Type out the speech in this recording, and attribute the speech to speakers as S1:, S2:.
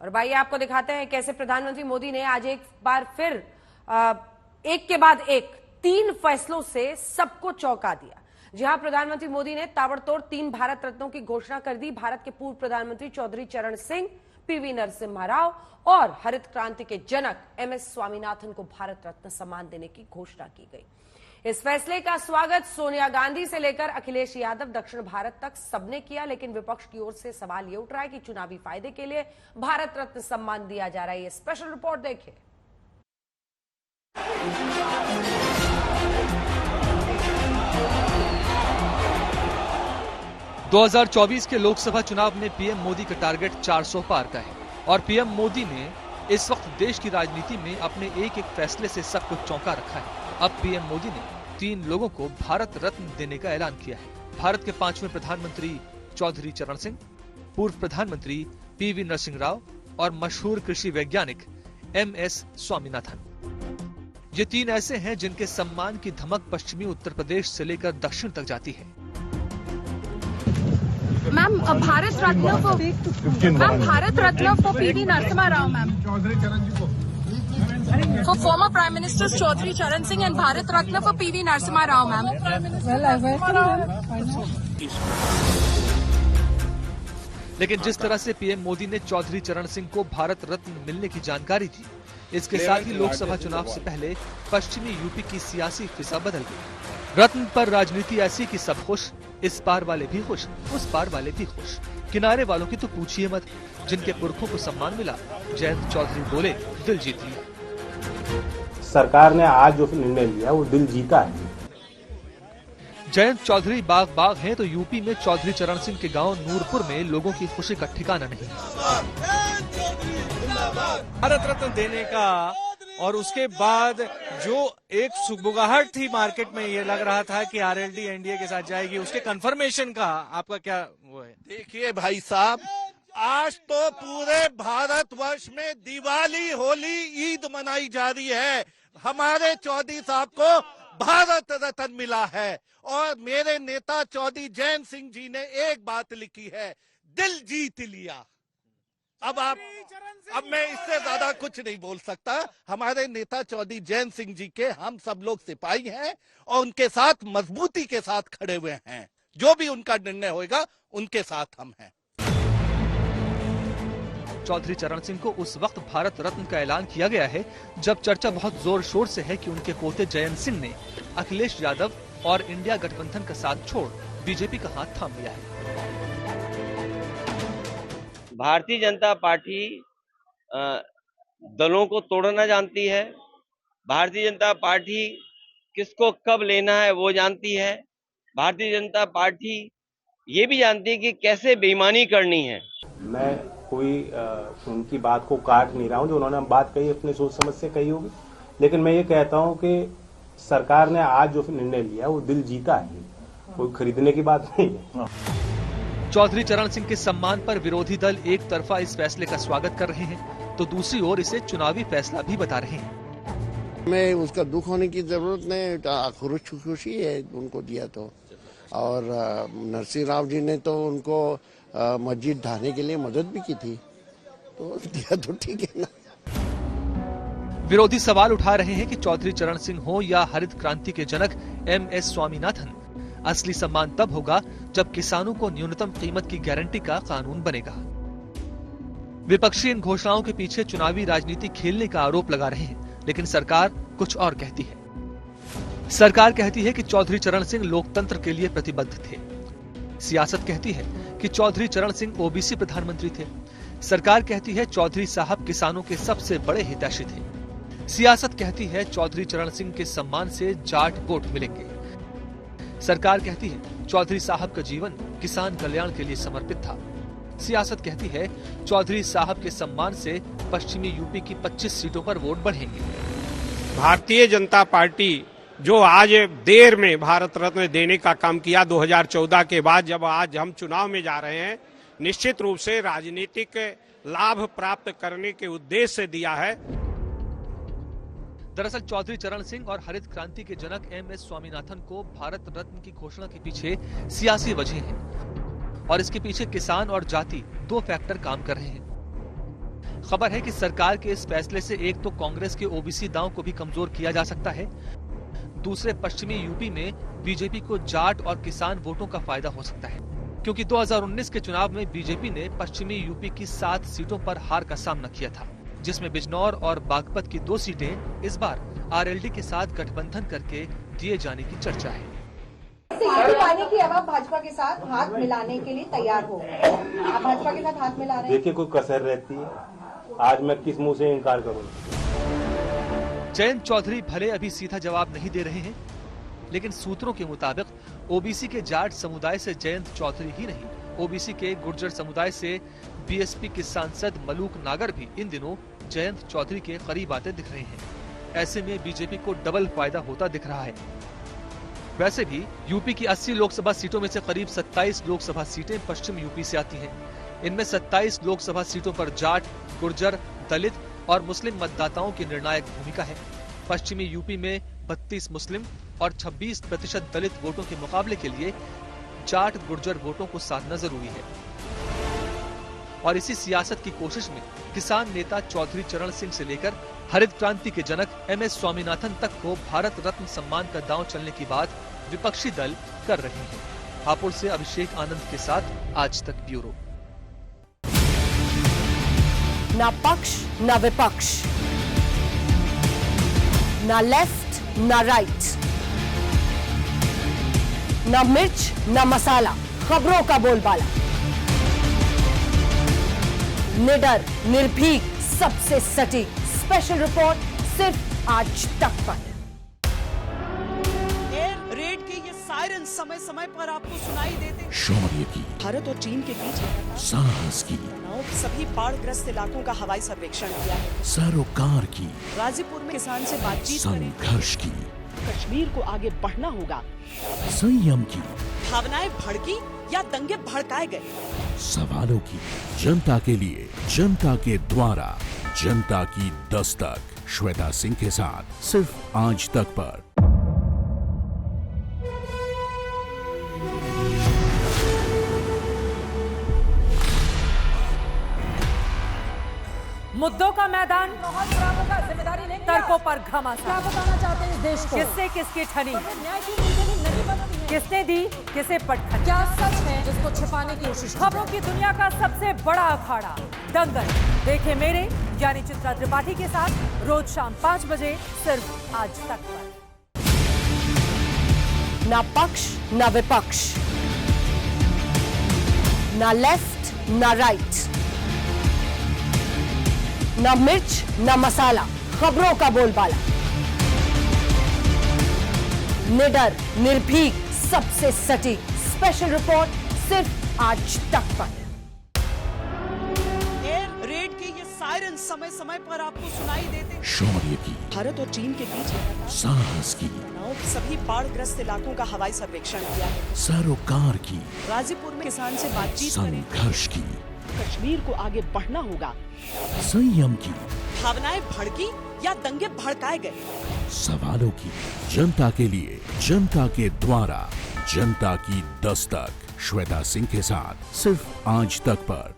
S1: और भाई आपको दिखाते हैं कैसे प्रधानमंत्री मोदी ने आज एक बार फिर एक के बाद एक 3 फैसलों से सबको चौंका दिया। जहां प्रधानमंत्री मोदी ने ताबड़तोड़ 3 भारत रत्नों की घोषणा कर दी। भारत के पूर्व प्रधानमंत्री चौधरी चरण सिंह, पीवी नरसिम्हा राव और हरित क्रांति के जनक एमएस स्वामीनाथन को भारत रत्न सम्मान देने की घोषणा की गई। इस फैसले का स्वागत सोनिया गांधी से लेकर अखिलेश यादव, दक्षिण भारत तक सबने किया, लेकिन विपक्ष की ओर से सवाल यह उठ रहा है कि चुनावी फायदे के लिए भारत रत्न सम्मान दिया जा रहा है। ये स्पेशल रिपोर्ट देखिए।
S2: (2024) के लोकसभा चुनाव में पीएम मोदी का टारगेट 400 पार का है और पीएम मोदी ने इस वक्त देश की राजनीति में अपने एक एक फैसले से सबको चौंका रखा है। अब पीएम मोदी ने 3 लोगों को भारत रत्न देने का ऐलान किया है। भारत के 5वें प्रधानमंत्री चौधरी चरण सिंह, पूर्व प्रधानमंत्री पीवी नरसिम्हा राव और मशहूर कृषि वैज्ञानिक एमएस स्वामीनाथन। ये 3 ऐसे हैं जिनके सम्मान की धमक पश्चिमी उत्तर प्रदेश से लेकर दक्षिण तक जाती है।
S3: Ma'am Bharat Ratna for PV Narasimha Rao ma'am, for former Prime Minister Chaudhary Charan Singh and Bharat Ratna for PV Narasimha Rao, ma'am.
S2: लेकिन जिस तरह से पीएम मोदी ने चौधरी चरण सिंह को भारत रत्न मिलने की जानकारी दी, इसके साथ ही लोकसभा चुनाव से पहले पश्चिमी यूपी की सियासी फिजा बदल गई। रत्न पर राजनीति ऐसी कि सब खुश, इस पार वाले भी खुश, उस पार वाले भी खुश। किनारे वालों की तो पूछिए मत। जिनके पुरखों को सम्मान मिला, जयंत चौधरी बोले, दिल जीत लिया।
S4: सरकार ने आज जो निर्णय लिया वो दिल जीता है।
S2: जयंत चौधरी बाग बाग हैं तो यूपी में चौधरी चरण सिंह के गांव नूरपुर में लोगों की खुशी का ठिकाना नहीं।
S5: भारत रत्न देने का और उसके बाद जो एक सुगबुगाहट थी मार्केट में, ये लग रहा था कि आरएलडी एनडीए के साथ जाएगी, उसके कंफर्मेशन का आपका क्या वो है?
S6: देखिए भाई साहब, आज तो पूरे भारतवर्ष में दिवाली, होली, ईद मनाई जा रही है। हमारे चौधरी साहब को भारत रत्न मिला है और मेरे नेता चौधरी जयंत सिंह जी ने एक बात लिखी है, दिल जीत लिया। अब मैं इससे ज्यादा कुछ नहीं बोल सकता। हमारे नेता चौधरी जयंत सिंह जी के हम सब लोग सिपाही हैं और उनके साथ मजबूती के साथ खड़े हुए हैं। जो भी उनका निर्णय होगा उनके साथ हम हैं।
S2: चौधरी चरण सिंह को उस वक्त भारत रत्न का ऐलान किया गया है जब चर्चा बहुत जोर शोर से है कि उनके पोते जयंत सिंह ने अखिलेश यादव और इंडिया गठबंधन का साथ छोड़ बीजेपी का हाथ थाम लिया है।
S7: भारतीय जनता पार्टी दलों को तोड़ना जानती है। भारतीय जनता पार्टी किसको कब लेना है वो जानती है। भारतीय जनता पार्टी ये भी जानती है कि कैसे बेईमानी करनी है।
S4: मैं कोई उनकी बात को काट नहीं रहा हूं। जो उन्होंने बात कही अपने सोच समझ से कही होगी, लेकिन मैं ये कहता हूं कि सरकार ने आज जो निर्णय लिया वो दिल जीता है, कोई खरीदने की बात नहीं है।
S2: चौधरी चरण सिंह के सम्मान पर विरोधी दल एक तरफा इस फैसले का स्वागत कर रहे हैं तो दूसरी ओर इसे चुनावी फैसला भी बता रहे हैं।
S8: मैं उसका दुख होने की जरूरत नहीं, खुशी है उनको दिया तो। और नरसिम्हा राव जी ने तो उनको मस्जिद ढाने के लिए मदद भी की थी, तो दिया तो ठीक है ना।
S2: विरोधी सवाल उठा रहे हैं कि चौधरी चरण सिंह हो या हरित क्रांति के जनक एमएस स्वामीनाथन, असली सम्मान तब होगा जब किसानों को न्यूनतम कीमत की गारंटी का कानून बनेगा। विपक्षी इन घोषणाओं के पीछे चुनावी राजनीति खेलने का आरोप लगा रहे हैं, लेकिन सरकार कुछ और कहती है। सरकार कहती है कि चौधरी चरण सिंह लोकतंत्र के लिए प्रतिबद्ध थे। सियासत कहती है कि चौधरी चरण सिंह ओबीसी प्रधानमंत्री थे। सरकार कहती है चौधरी साहब किसानों के सबसे बड़े हितैषी थे। सियासत कहती है चौधरी चरण सिंह के सम्मान से जाट वोट मिलेंगे। सरकार कहती है चौधरी साहब का जीवन किसान कल्याण के लिए समर्पित था। सियासत कहती है चौधरी साहब के सम्मान से पश्चिमी यूपी की 25 सीटों पर वोट बढ़ेंगे।
S9: भारतीय जनता पार्टी जो आज देर में भारत रत्न देने का काम किया 2014 के बाद, जब आज हम चुनाव में जा रहे हैं, निश्चित रूप से राजनीतिक लाभ प्राप्त करने के उद्देश्य से दिया है।
S2: दरअसल चौधरी चरण सिंह और हरित क्रांति के जनक एमएस स्वामीनाथन को भारत रत्न की घोषणा के पीछे सियासी वजह है और इसके पीछे किसान और जाति 2 फैक्टर काम कर रहे हैं। खबर है कि सरकार के इस फैसले से एक तो कांग्रेस के ओबीसी दांव को भी कमजोर किया जा सकता है, दूसरे पश्चिमी यूपी में बीजेपी को जाट और किसान वोटों का फायदा हो सकता है, क्योंकि 2019 के चुनाव में बीजेपी ने पश्चिमी यूपी की 7 सीटों पर हार का सामना किया था, जिसमें बिजनौर और बागपत की 2 सीटें इस बार आरएलडी के साथ गठबंधन करके दिए जाने की चर्चा है।
S10: पाने की अब आप भाजपा के साथ हाथ मिलाने के लिए तैयार हो, आप भाजपा के साथ हाथ मिला रहे हैं?
S4: देखिए, कोई कसर रहती है, आज मैं किस मुंह से इनकार करूंगा?
S2: जयंत चौधरी भले अभी सीधा जवाब नहीं दे रहे हैं, लेकिन सूत्रों के मुताबिक ओबीसी के जाट समुदाय से जयंत चौधरी ही नहीं, ओबीसी के गुर्जर समुदाय से बीएसपी के सांसद मलूक नागर भी इन दिनों जयंत चौधरी के करीब आते दिख रहे हैं। ऐसे में बीजेपी को डबल फायदा होता दिख रहा है। वैसे भी यूपी की 80 लोकसभा सीटों में से करीब 27 लोकसभा सीटें पश्चिम यूपी से आती हैं। इनमें 27 लोकसभा सीटों पर जाट, गुर्जर, दलित और मुस्लिम मतदाताओं की निर्णायक भूमिका है। पश्चिमी यूपी में 32 मुस्लिम और 26% दलित वोटों के मुकाबले के लिए जाट गुर्जर वोटों को साधना जरूरी है। और इसी सियासत की कोशिश में किसान नेता चौधरी चरण सिंह से लेकर हरित क्रांति के जनक MS स्वामीनाथन तक को भारत रत्न सम्मान का दांव चलने की बात विपक्षी दल कर रहे हैं। हापुड़ से अभिषेक आनंद के साथ आज तक ब्यूरो।
S1: ना पक्ष ना विपक्ष, ना लेफ्ट ना राइट, ना मिर्च ना मसाला, खबरों का बोलबाला, निडर, निर्भीक, सबसे सटीक स्पेशल रिपोर्ट सिर्फ आज तक पर।
S11: एयर रेड के ये सायरन समय समय पर आपको सुनाई देते।
S12: शौर्य की,
S11: भारत और चीन के बीच
S12: साहस की,
S11: सभी बाढ़ग्रस्त इलाकों का हवाई सर्वेक्षण किया है।
S12: सरोकार की,
S11: गाजीपुर में किसान से बातचीत करें।
S12: संघर्ष की,
S11: कश्मीर को आगे बढ़ना होगा।
S12: संयम की,
S11: भावनाएं भड़की या दंगे भड़काए गए।
S12: सवालों की, जनता के लिए, जनता के द्वारा, जनता की दस्तक। श्वेता सिंह के साथ सिर्फ आज तक पर।
S1: मुद्दों का मैदान, तर्कों पर घमासान। क्या बताना चाहते हैं इस देश को? किससे किसकी ठनी, किसने दी किसे पटखनी, क्या सच है जिसको छिपाने की कोशिश। खबरों की दुनिया का सबसे बड़ा अखाड़ा दंगल देखे मेरे यानी चित्रा त्रिपाठी के साथ रोज शाम 5 बजे सिर्फ आज तक पर। ना पक्ष ना विपक्ष, ना लेफ्ट ना राइट, ना मिर्च ना मसाला, खबरों का बोलबाला, निडर, निर्भीक, सबसे सटीक स्पेशल रिपोर्ट सिर्फ आज तक पर।
S11: एयर रेड के ये सायरन समय समय पर आपको सुनाई देते।
S12: शौर्य की,
S11: भारत और चीन के बीच
S12: साहस की,
S11: सभी बाढ़ग्रस्त इलाकों का हवाई सर्वेक्षण किया है।
S12: सरोकार की,
S11: गाजीपुर में किसान से बातचीत करें।
S12: संघर्ष की,
S11: कश्मीर को आगे बढ़ना होगा।
S12: संयम की,
S11: भावनाएं भड़की या दंगे भड़काए गए।
S12: सवालों की, जनता के लिए, जनता के द्वारा, जनता की दस्तक। श्वेता सिंह के साथ सिर्फ आज तक पर।